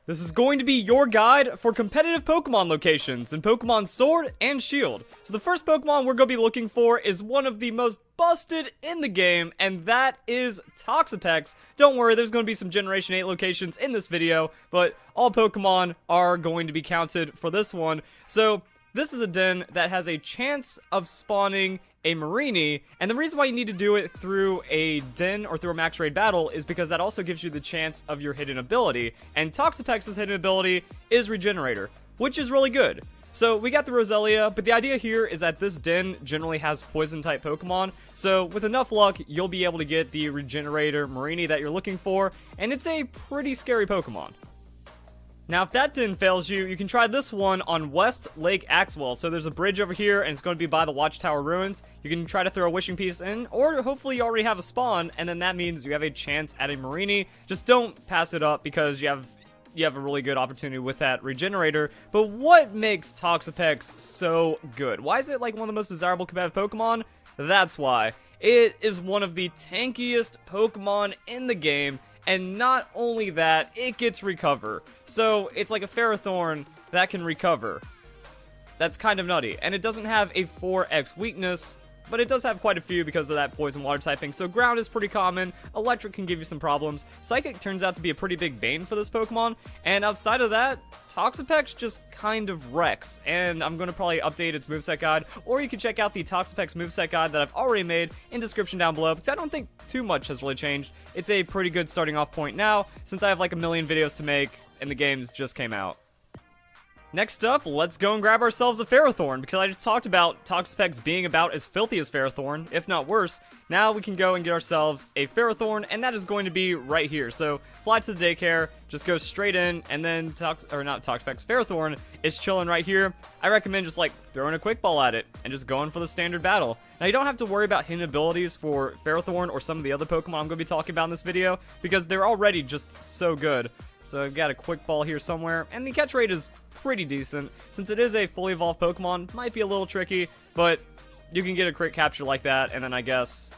This is going to be your guide for competitive Pokemon locations in Pokemon Sword and Shield. So the first Pokemon we're going to be looking for is one of the most busted in the game, and that is Toxapex. Don't worry, there's going to be some Generation 8 locations in this video, but all Pokemon are going to be counted for this one. So this is a den that has a chance of spawning a Marini, and the reason why you need to do it through a den or through a max raid battle is because that also gives you the chance of your hidden ability, and Toxapex's hidden ability is Regenerator, which is really good. So we got the Roselia, but the idea here is that this den generally has poison type Pokemon, so with enough luck you'll be able to get the Regenerator Marini that you're looking for, and it's a pretty scary Pokemon. Now, if that den fails you, you can try this one on West Lake Axwell. So there's a bridge over here, and it's going to be by the Watchtower Ruins. You can try to throw a Wishing Piece in, or hopefully you already have a spawn, and then that means you have a chance at a Marini. Just don't pass it up because you have a really good opportunity with that Regenerator. But what makes Toxapex so good? Why is it like one of the most desirable competitive Pokemon? That's why. It is one of the tankiest Pokemon in the game. And not only that, it gets Recover. So it's like a Ferrothorn that can recover. That's kind of nutty. And it doesn't have a 4x weakness, but it does have quite a few because of that poison water typing. So ground is pretty common, electric can give you some problems. Psychic turns out to be a pretty big bane for this Pokemon. And outside of that, Toxapex just kind of wrecks. And I'm going to probably update its moveset guide, or you can check out the Toxapex moveset guide that I've already made in description down below, because I don't think too much has really changed. It's a pretty good starting off point now, since I have like a million videos to make, and the games just came out. Next up, let's go and grab ourselves a Ferrothorn, because I just talked about Toxapex being about as filthy as Ferrothorn, if not worse. Now we can go and get ourselves a Ferrothorn, and that is going to be right here. So, fly to the daycare, just go straight in, and then Ferrothorn is chilling right here. I recommend just like throwing a quick ball at it, and just going for the standard battle. Now you don't have to worry about hidden abilities for Ferrothorn or some of the other Pokemon I'm going to be talking about in this video, because they're already just so good. So I've got a quick ball here somewhere, and the catch rate is pretty decent. Since it is a fully evolved Pokemon, might be a little tricky, but you can get a crit capture like that, and then I guess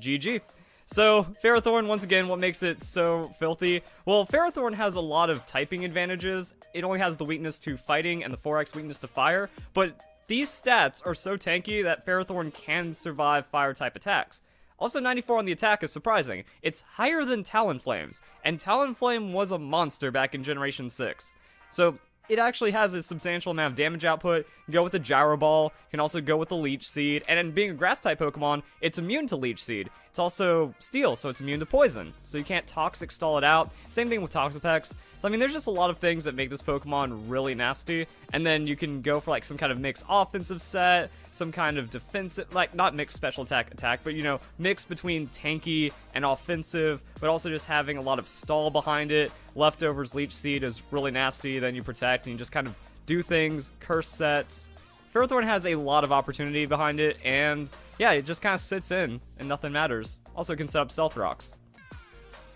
GG. So, Ferrothorn, once again, what makes it so filthy? Well, Ferrothorn has a lot of typing advantages. It only has the weakness to fighting and the 4x weakness to fire, but these stats are so tanky that Ferrothorn can survive fire-type attacks. Also, 94 on the attack is surprising. It's higher than Talonflame's, and Talonflame was a monster back in Generation 6. So, it actually has a substantial amount of damage output. You can go with the Gyro Ball, you can also go with the Leech Seed, and then being a Grass-type Pokemon, it's immune to Leech Seed. It's also Steel, so it's immune to Poison, so you can't Toxic Stall it out. Same thing with Toxapex. So, I mean, there's just a lot of things that make this Pokemon really nasty, and then you can go for, like, some kind of mixed offensive set, some kind of defensive, like, not mixed special attack, but, you know, mixed between tanky and offensive, but also just having a lot of stall behind it. Leftovers Leech Seed is really nasty, then you protect, and you just kind of do things, curse sets. Ferrothorn has a lot of opportunity behind it, and yeah, it just kind of sits in, and nothing matters. Also can set up Stealth Rocks.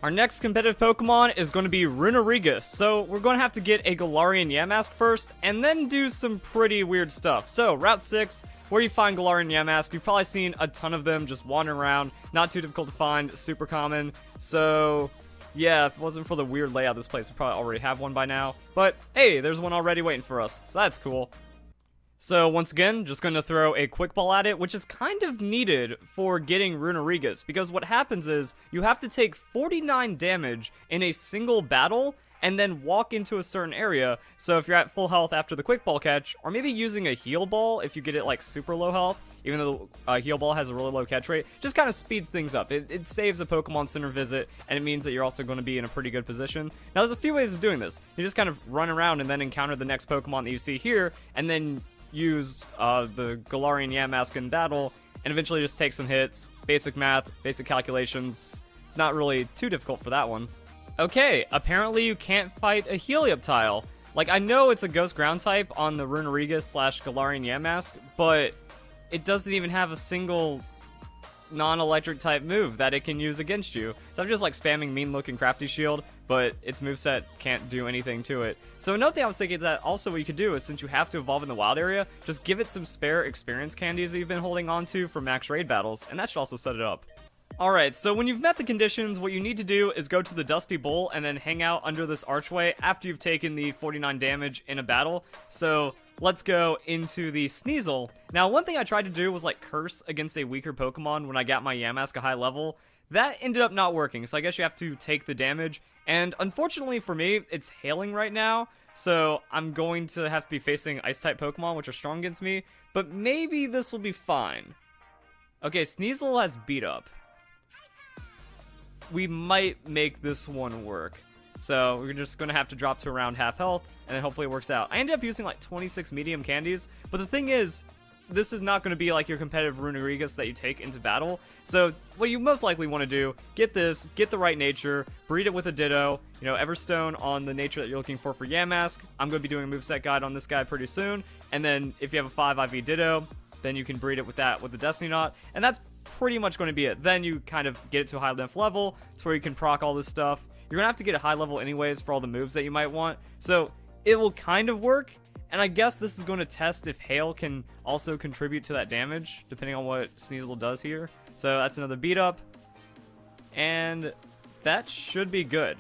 Our next competitive Pokemon is going to be Runerigus, so we're going to have to get a Galarian Yamask first, and then do some pretty weird stuff. So, Route 6, where you find Galarian Yamask, you've probably seen a ton of them just wandering around, not too difficult to find, super common, so yeah, if it wasn't for the weird layout of this place, we'd probably already have one by now. But hey, there's one already waiting for us, so that's cool. So once again, just going to throw a quick ball at it, which is kind of needed for getting Runerigus, because what happens is you have to take 49 damage in a single battle and then walk into a certain area. So if you're at full health after the quick ball catch, or maybe using a heal ball if you get it like super low health, even though heal ball has a really low catch rate, just kind of speeds things up. It saves a Pokemon Center visit, and it means that you're also going to be in a pretty good position. Now there's a few ways of doing this. You just kind of run around and then encounter the next Pokemon that you see here, and then use the Galarian Yamask in battle, and eventually just take some hits. Basic math, basic calculations. It's not really too difficult for that one. Okay, apparently you can't fight a Helioptile. Like, I know it's a Ghost Ground type on the Runerigus / Galarian Yamask, but it doesn't even have a single non-electric type move that it can use against you. So I'm just like spamming Mean Look and Crafty Shield, but its moveset can't do anything to it. So another thing I was thinking is that also what you could do is, since you have to evolve in the wild area, just give it some spare experience candies that you've been holding on to for max raid battles, and that should also set it up. Alright, so when you've met the conditions, what you need to do is go to the Dusty Bowl and then hang out under this archway after you've taken the 49 damage in a battle. So let's go into the Sneasel. Now, one thing I tried to do was like curse against a weaker Pokemon when I got my Yamask a high level. That ended up not working, so I guess you have to take the damage. And unfortunately for me, it's hailing right now, so I'm going to have to be facing Ice-type Pokemon, which are strong against me. But maybe this will be fine. Okay, Sneasel has Beat Up. We might make this one work. So we're just going to have to drop to around half health, and then hopefully it works out. I ended up using like 26 medium candies, but the thing is, this is not going to be like your competitive Runerigus that you take into battle. So what you most likely want to do, get this, get the right nature, breed it with a Ditto, you know, Everstone on the nature that you're looking for Yamask. I'm going to be doing a moveset guide on this guy pretty soon. And then if you have a 5 IV Ditto, then you can breed it with that with the Destiny Knot. And that's pretty much going to be it. Then you kind of get it to a high enough level to where you can proc all this stuff. You're going to have to get a high level anyways for all the moves that you might want. So it will kind of work. And I guess this is going to test if Hail can also contribute to that damage, depending on what Sneasel does here. So that's another beat up. And that should be good.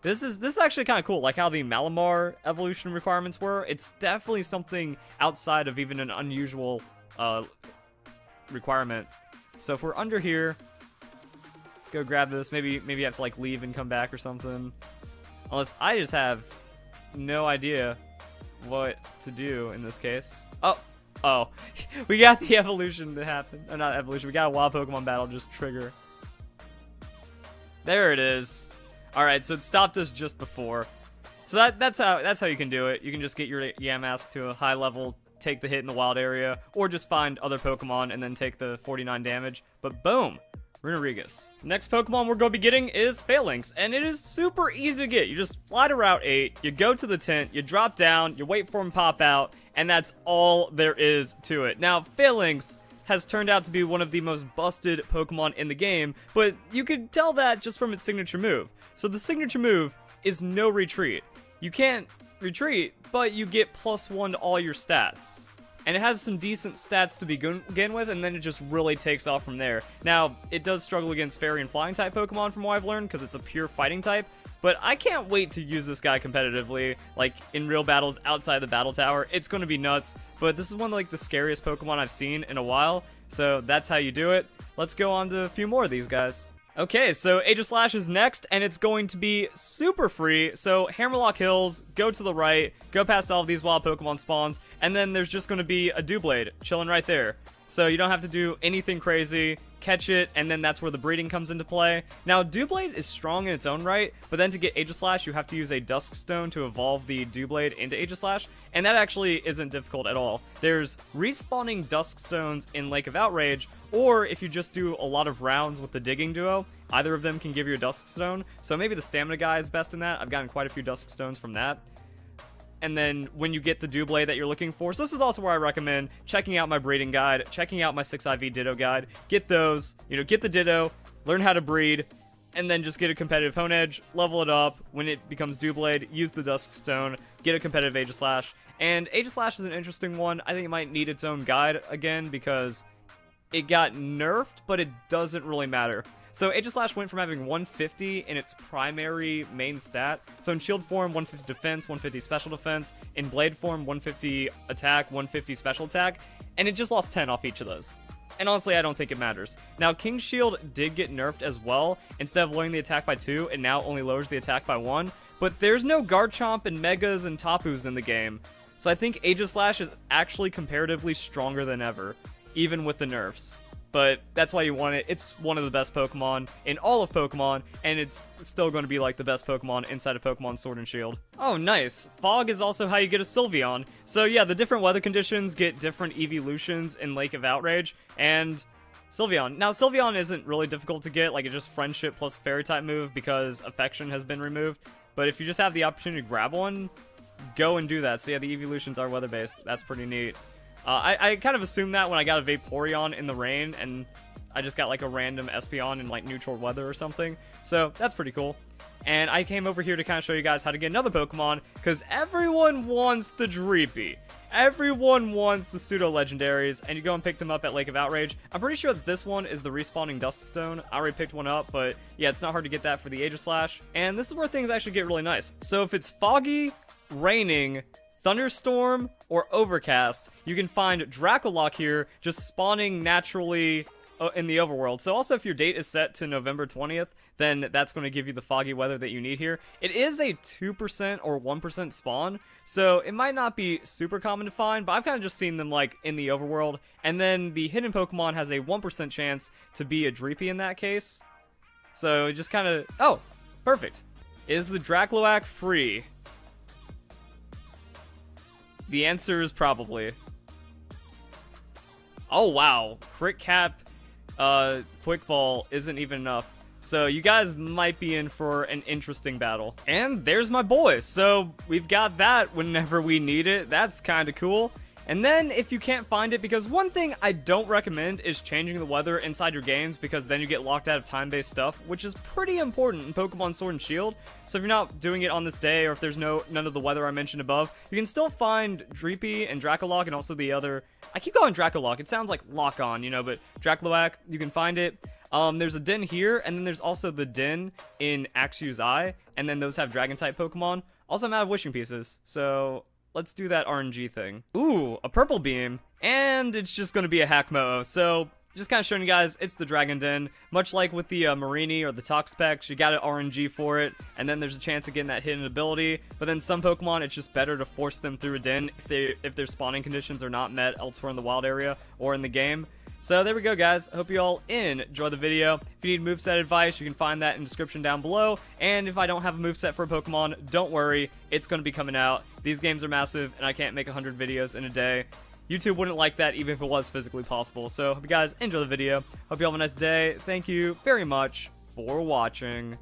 This is actually kind of cool, like how the Malamar evolution requirements were. It's definitely something outside of even an unusual requirement. So if we're under here, let's go grab this. Maybe you have to like leave and come back or something. Unless I just have no idea what to do in this case. Oh, we got the evolution that happened. Or not evolution, we got a wild Pokemon battle just trigger. There it is. Alright, so it stopped us just before. So that's how you can do it. You can just get your Yamask to a high level, take the hit in the wild area, or just find other Pokemon and then take the 49 damage. But boom! Runerigus. Next Pokemon we're going to be getting is Phalanx, and it is super easy to get. You just fly to Route 8, you go to the tent, you drop down, you wait for him to pop out, and that's all there is to it. Now, Phalanx has turned out to be one of the most busted Pokemon in the game, but you could tell that just from its signature move. So the signature move is no retreat. You can't retreat, but you get +1 to all your stats. And it has some decent stats to begin with, and then it just really takes off from there. Now, it does struggle against Fairy and Flying type Pokemon from what I've learned, because it's a pure fighting type, but I can't wait to use this guy competitively, like in real battles outside the battle tower. It's going to be nuts, but this is one of like the scariest Pokemon I've seen in a while, so that's how you do it. Let's go on to a few more of these guys. Okay, so Aegislash is next, and it's going to be super free. So Hammerlock Hills, go to the right, go past all of these wild Pokemon spawns, and then there's just going to be a Doublade chilling right there. So you don't have to do anything crazy, catch it, and then that's where the breeding comes into play. Now, Doublade is strong in its own right, but then to get Aegislash, you have to use a Dusk Stone to evolve the Doublade into Aegislash, and that actually isn't difficult at all. There's respawning Dusk Stones in Lake of Outrage, or if you just do a lot of rounds with the Digging Duo, either of them can give you a Dusk Stone. So maybe the Stamina guy is best in that. I've gotten quite a few Dusk Stones from that. And then when you get the Doublade that you're looking for, so this is also where I recommend checking out my breeding guide, checking out my 6IV Ditto guide, get those, get the Ditto, learn how to breed, and then just get a competitive Hone Edge, level it up. When it becomes Doublade, use the Dusk Stone, get a competitive Aegislash. And Aegislash is an interesting one. I think it might need its own guide again because it got nerfed, but it doesn't really matter. So Aegislash went from having 150 in its primary main stat. So in shield form, 150 defense, 150 special defense. In blade form, 150 attack, 150 special attack. And it just lost 10 off each of those. And honestly, I don't think it matters. Now, King's Shield did get nerfed as well. Instead of lowering the attack by 2, it now only lowers the attack by 1. But there's no Garchomp and Megas and Tapus in the game. So I think Aegislash is actually comparatively stronger than ever, even with the nerfs. But that's why you want it. It's one of the best Pokemon in all of Pokemon, and it's still going to be like the best Pokemon inside of Pokemon Sword and Shield. Oh, nice. Fog is also how you get a Sylveon. So yeah, the different weather conditions get different evolutions in Lake of Outrage, and Sylveon. Now, Sylveon isn't really difficult to get, like it's just Friendship plus Fairy-type move because Affection has been removed. But if you just have the opportunity to grab one, go and do that. So yeah, the evolutions are weather-based. That's pretty neat. I kind of assumed that when I got a Vaporeon in the rain, and I just got like a random Espeon in like neutral weather or something. So that's pretty cool. And I came over here to kind of show you guys how to get another Pokemon, because everyone wants the Dreepy. Everyone wants the pseudo-legendaries, and you go and pick them up at Lake of Outrage. I'm pretty sure that this one is the respawning Duststone. I already picked one up, but yeah, it's not hard to get that for the Aegislash. And this is where things actually get really nice. So if it's foggy, raining, thunderstorm, or overcast, you can find Dracolock here just spawning naturally in the overworld. So also if your date is set to November 20th, then that's going to give you the foggy weather that you need here. It is a 2% or 1% spawn, so it might not be super common to find, but I've kind of just seen them like in the overworld. And then the hidden Pokemon has a 1% chance to be a Dreepy in that case. So just kind of, oh, perfect. Is the Dracloak free? The answer is probably. Oh wow, Crit Cap Quick Ball isn't even enough. So you guys might be in for an interesting battle. And there's my boy. So we've got that whenever we need it. That's kind of cool. And then if you can't find it, because one thing I don't recommend is changing the weather inside your games, because then you get locked out of time-based stuff, which is pretty important in Pokemon Sword and Shield. So if you're not doing it on this day, or if there's none of the weather I mentioned above, you can still find Dreepy and Dracolock, and also the other, I keep calling Dracolock, it sounds like Lock-On, you know, but Dracloak, you can find it. There's a den here, and then there's also the den in Axew's Eye, and then those have Dragon-type Pokemon. Also, I'm out of wishing pieces, so let's do that RNG thing. Ooh, a Purple Beam, and it's just going to be a Hack-Mow. So just kind of showing you guys, it's the Dragon Den. Much like with the Marini or the Toxapex, you got an RNG for it, and then there's a chance of getting that hidden ability. But then some Pokemon, it's just better to force them through a den if their spawning conditions are not met elsewhere in the wild area or in the game. So there we go, guys. I hope you all enjoy the video. If you need moveset advice, you can find that in the description down below. And if I don't have a moveset for a Pokemon, don't worry. It's going to be coming out. These games are massive, and I can't make 100 videos in a day. YouTube wouldn't like that even if it was physically possible. So hope you guys enjoy the video. Hope you all have a nice day. Thank you very much for watching.